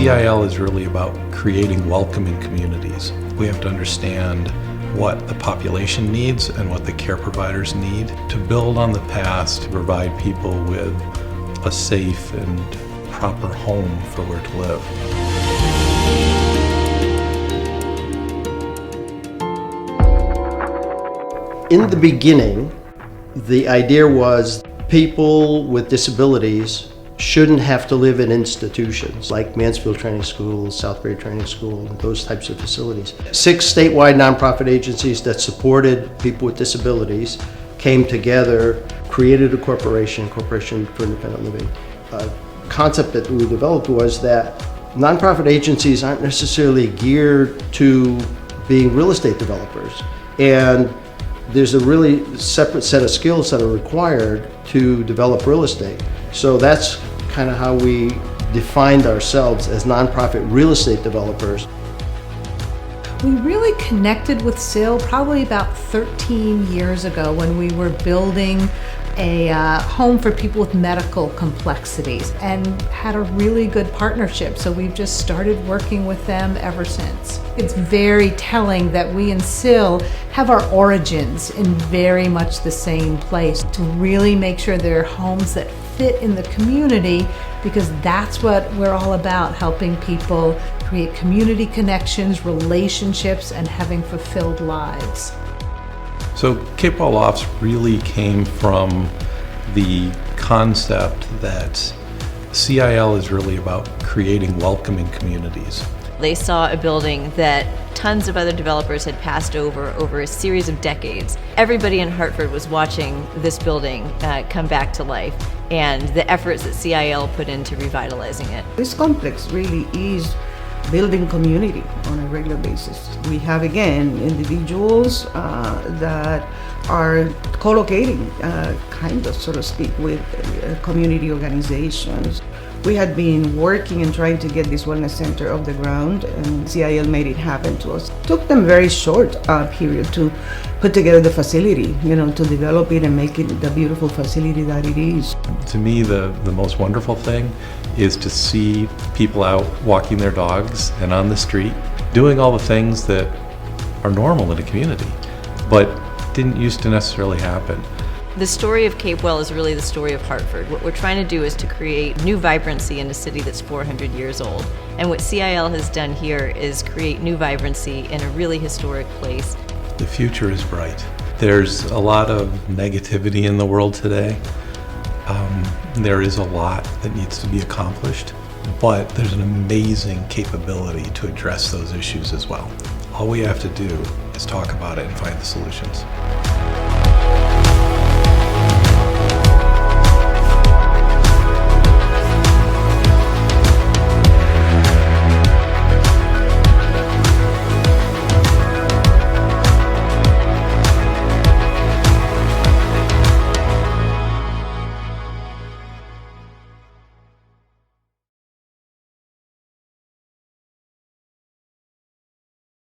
CIL is really about creating welcoming communities. We have to understand what the population needs and what the care providers need to build on the past to provide people with a safe and proper home for where to live. In the beginning, the idea was people with disabilities shouldn't have to live in institutions like Mansfield Training School, Southbury Training School, and those types of facilities. 6 statewide nonprofit agencies that supported people with disabilities came together, created a Corporation for Independent Living. A concept that we developed was that nonprofit agencies aren't necessarily geared to being real estate developers, and there's a really separate set of skills that are required to develop real estate. So that's kind of how we defined ourselves as nonprofit real estate developers. We really connected with CIL probably about 13 years ago when we were building a home for people with medical complexities and had a really good partnership. So we've just started working with them ever since. It's very telling that we in CIL have our origins in very much the same place to really make sure they're homes that fit in the community, because that's what we're all about, helping people create community connections, relationships, and having fulfilled lives. So Cape Wall Lofts really came from the concept that CIL is really about creating welcoming communities. They saw a building that tons of other developers had passed over a series of decades. Everybody in Hartford was watching this building come back to life, and the efforts that CIL put into revitalizing it. This complex really is building community on a regular basis. We have, again, individuals that are co-locating, kind of, so to speak, with community organizations. We had been working and trying to get this wellness center off the ground, and CIL made it happen to us. It took them very short period to put together the facility, to develop it and make it the beautiful facility that it is. To me, the most wonderful thing is to see people out walking their dogs and on the street, doing all the things that are normal in a community, but didn't used to necessarily happen. The story of Cape Well is really the story of Hartford. What we're trying to do is to create new vibrancy in a city that's 400 years old. And what CIL has done here is create new vibrancy in a really historic place. The future is bright. There's a lot of negativity in the world today. There is a lot that needs to be accomplished, but there's an amazing capability to address those issues as well. All we have to do is talk about it and find the solutions.